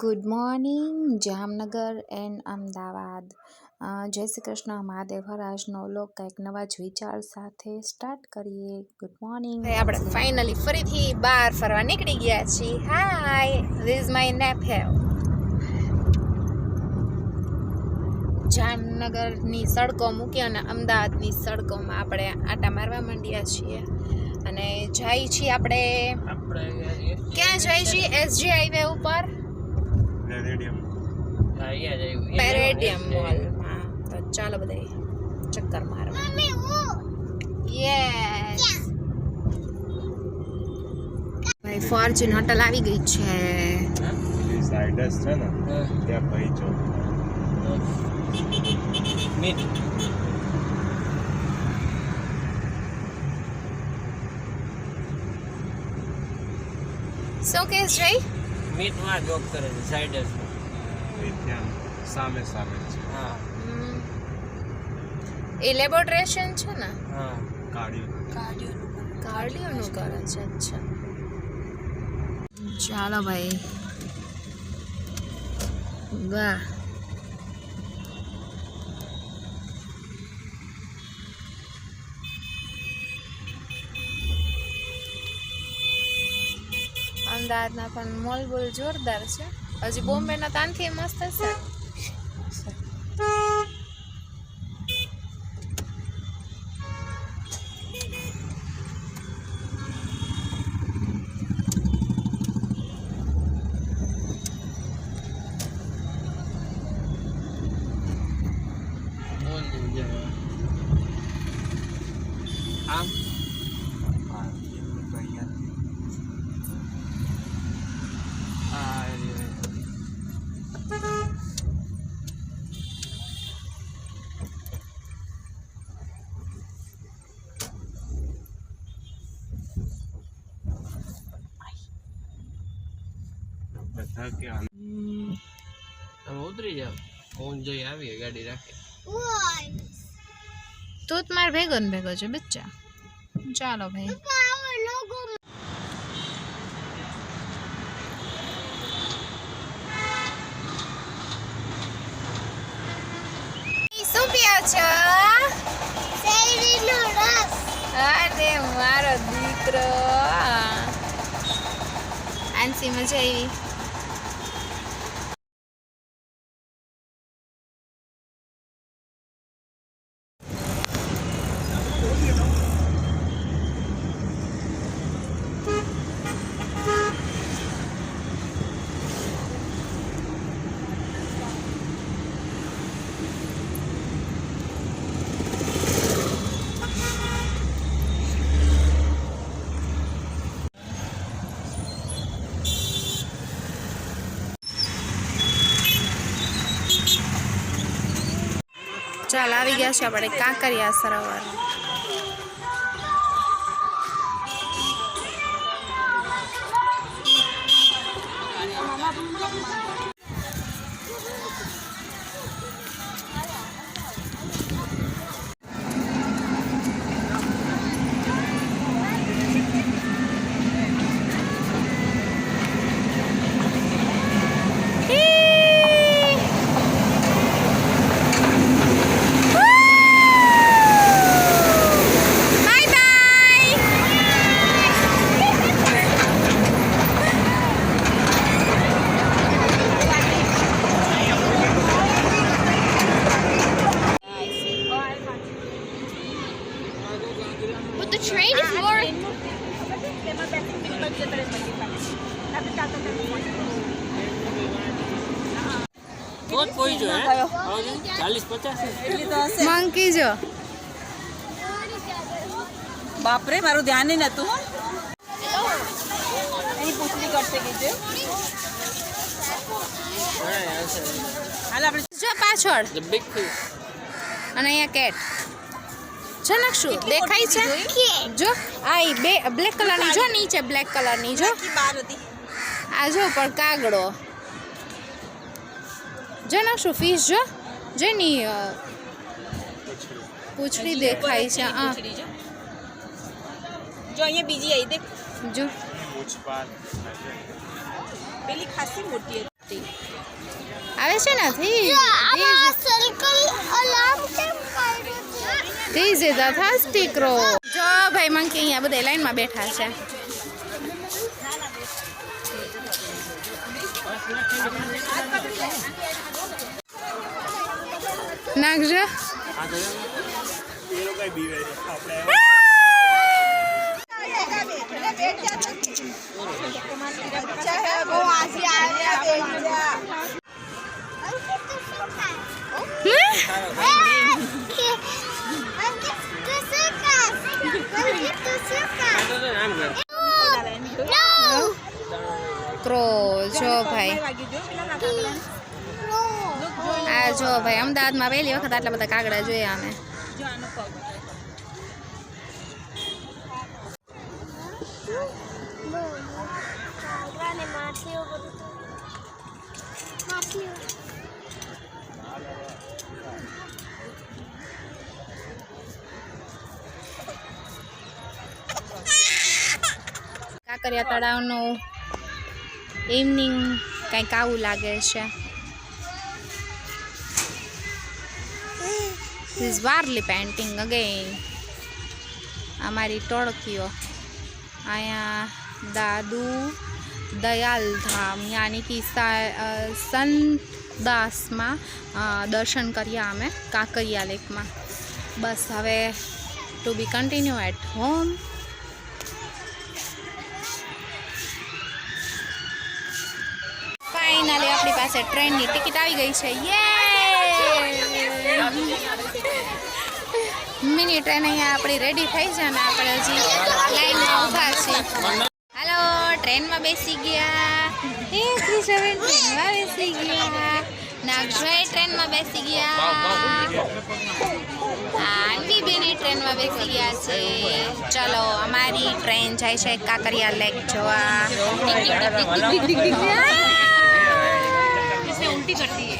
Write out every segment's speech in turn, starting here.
Good morning Jamnagar and Ahmedabad. જય શ્રી કૃષ્ણ, મહાદેવ હર. આજનો vlog કંઈક નવા જ વિચાર સાથે સ્ટાર્ટ કરીએ. Good morning. આપણે ફાઇનલી ફરીથી બહાર ફરવા નીકળી ગયા છીએ. હાય, ધીસ ઇઝ માય નેફેવ. જામનગરની સડકો મૂકી અને અમદાવાદની સડકોમાં આપણે આટા મારવા માંડ્યા છીએ અને જઈએ છીએ આપણે ક્યાં જઈએ છીએ? એસજી હાઈવે ઉપર પેરેડિયમ મોલમાં. તો ચાલો બધા ચક્કર મારવા. યસ ભાઈ, ફોર્ચ્યુન હોટલ આવી ગઈ છે. સાઈડસ છે ને ત્યાં ભાઈ છો મીટ શું કેસ જઈ મીટ માં જોબ કરે છે સાઈડસ ત્યાં સામે સામે છે. હા એ લેબોરેટરી છે ને? હા કાર્ડિયોનું કરે છે. અચ્છા ચાલો ભાઈ. વાહ, અમદાવાદના પણ મોલ બોલ જોરદાર છે. હજી બોમ્બેના તાનથી મસ્ત હશે. આમ બધા કે તમે ઉતરી જાઓ, હું જઈ આવીએ ગાડી રાખી. તું જ માર ભેગો ને ભેગો છે બચ્ચા. ચાલો ભાઈ. શું પીઓ છો? શેરડીનો રસ. અરે મારો દીકરો, આંસી મજા આવી. ચાલ, આવી ગયા છે આપણે કાંકરિયા સરોવર. The train is more. તો કોઈ જો 40-50 મંકી જો. બાપરે, મારું ધ્યાન નહીં નતું. એની પૂછડી કરશે કીધે. હાલ આપણે જો પાછળ the big fish. અને અહીંયા કેટ છે ને. શું દેખાય છે? જો આ ઈ બે બ્લેક કલરની જો, નીચે બ્લેક કલરની જો. બહાર હતી. આ જો પણ કાગડો જો ને. શું ફિશ જો, જેની પૂંછડી દેખાય છે. આ પૂછડી જો. જો અહીંયા બીજી આવી દેખ. જો પૂછપાલ પેલી ખાસી મોટી હતી. સ્ટીક આવે છે ને this is a thirsty crow. જો ભાઈ મંકી અહીંયા બધા લાઈનમાં બેઠા છે. નાખજો. ક્રો જો ભાઈ આ જો ભાઈ અમદાવાદમાં પહેલી વખત આટલા બધા કાગડા જોયા અમે. કાંકરિયા તળાવનું ઇવનિંગ કંઈક આવું લાગે છે. This Warli painting again. અમારી ટોળકીઓ અહીંયા દાદુ દયાલ ધામ યાની કે સંતદાસમાં દર્શન કર્યા અમે કાંકરિયા લેકમાં. બસ હવે to be continue at home. Finally આપણી પાસે ટ્રેનની ટિકિટ આવી ગઈ છે. મિની ટ્રેન અહીંયા આપણી રેડી થઈ છે ને આપણે હજી લાઈનમાં ઊભા છીએ. હાલો ટ્રેનમાં બેસી ગયા. ટ્રેનમાં બેસી ગયા. નાગભાઈ ટ્રેનમાં બેસી ગયા. આંટી બેની ટ્રેનમાં બેસી ગયા છે. ચલો અમારી ટ્રેન જાય છે કાંકરિયા લેક જોવા. उल्टी करती है.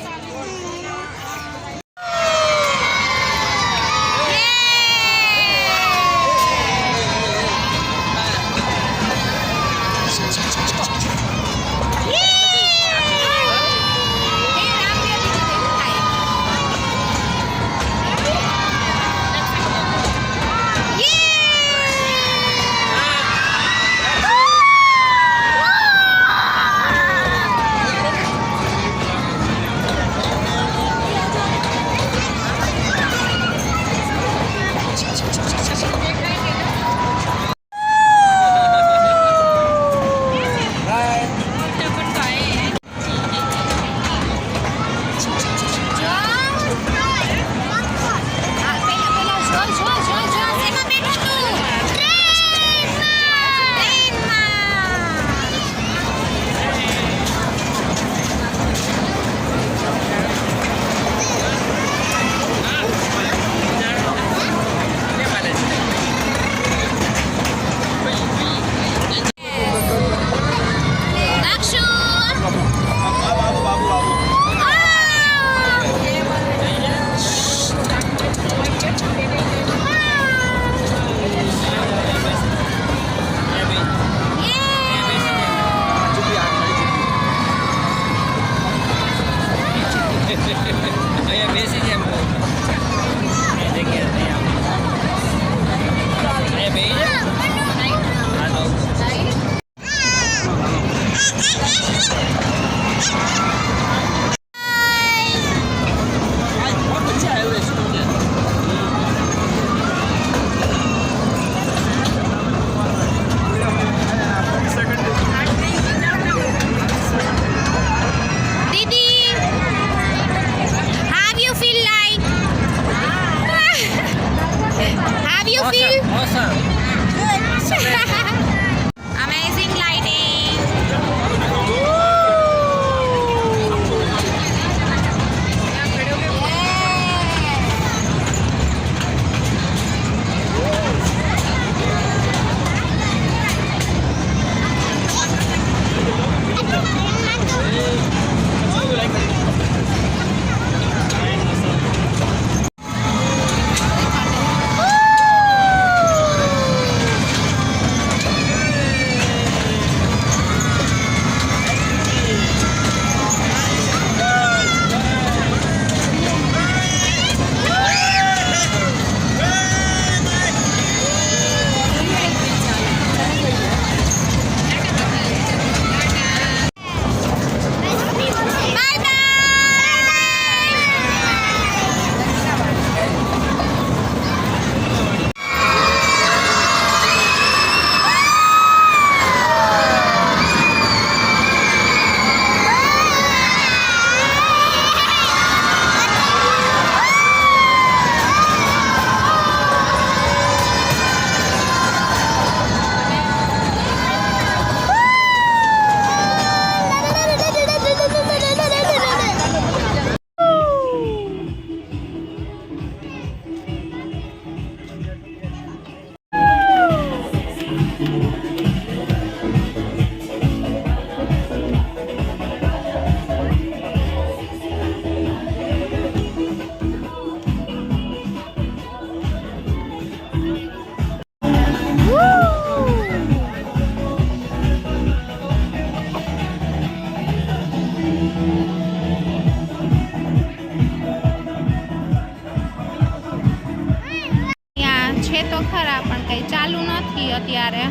છે તો ખરા પણ કંઈ ચાલુ નથી અત્યારે,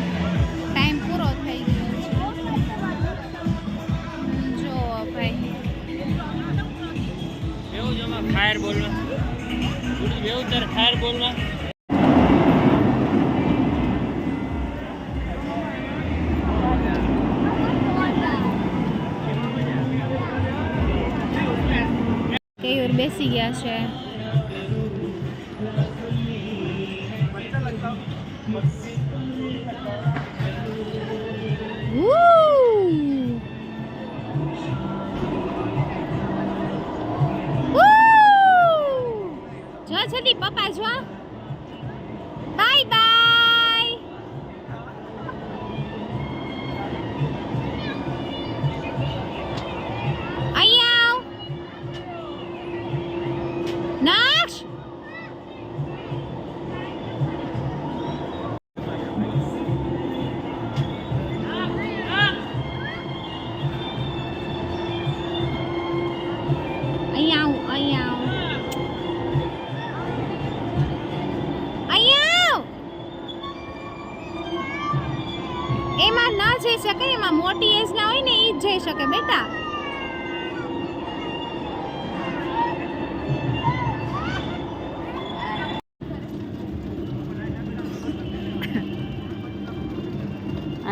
ટાઈમ પૂરો થઈ ગયો છે. જો ભાઈ બેવું જમા ફાયર બોલમાં બેવું તાર ફાયર બોલમાં કેયુર બેસી ગયા છે. જો છતી પપ્પા જો બાય બાય. અહીંયા આવ નાક્ષ. એમાં ના જઈ શકે, એમાં મોટી એજ ના હોય ને ઈ જ જઈ શકે બેટા.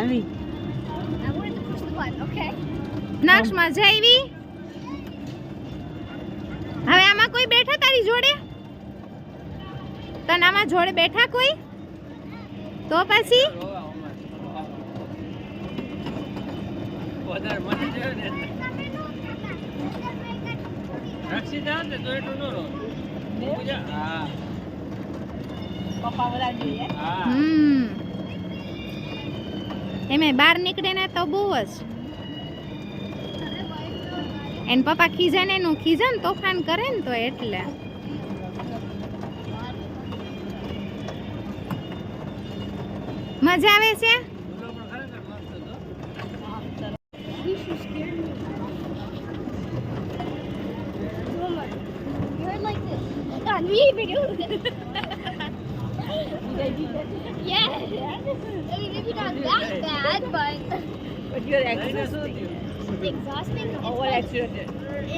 આવી નાક્ષમાં જઈવી. હવે આમાં કોઈ બેઠા તારી જોડે? તને આમાં જોડે બેઠા કોઈ? તો પછી વધારે મને જોયો ને રક્ષિત આવે તો એટલું ન રહો. હા પપ્પા બધા જોઈએ. હા એમે બહાર નીકળે ને તો બહુ જ એને પપ્પા ખીજે ને એનું ખીજે ને તોફાન કરે ને તો એટલે. મજા આવે છે. Yeah. I mean, maybe not that bad, but But you're exhausting. exhausting. It's Or like exaggerated.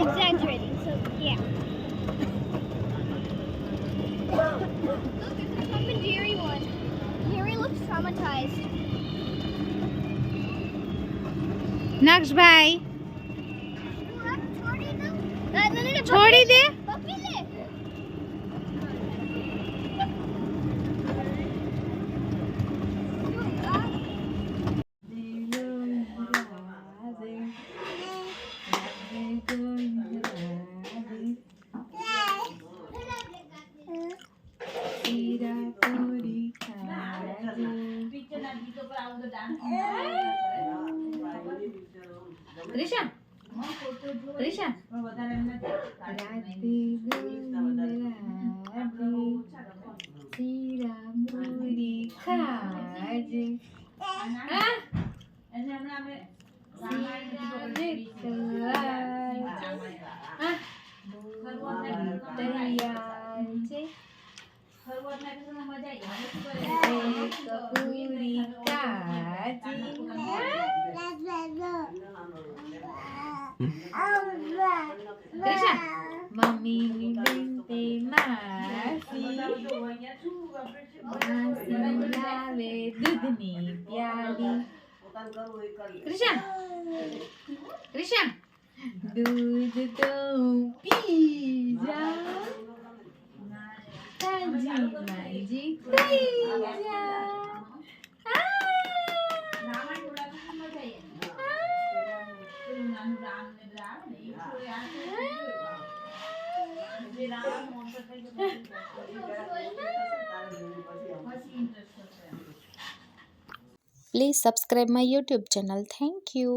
exaggerating. So yeah. Look, there's a Tom and Jerry one. Jerry looks traumatized. નક્ષભાઈ No, છોડી દે. puppy le. રિશા રિશા મમ્મી બનતે માસી માસી લાવે દૂધની પ્યાલી. કૃષ્ણ કૃષ્ણ દૂધ તો પી જા તાજી માજી થઈ જા. Please subscribe my YouTube channel. Thank you.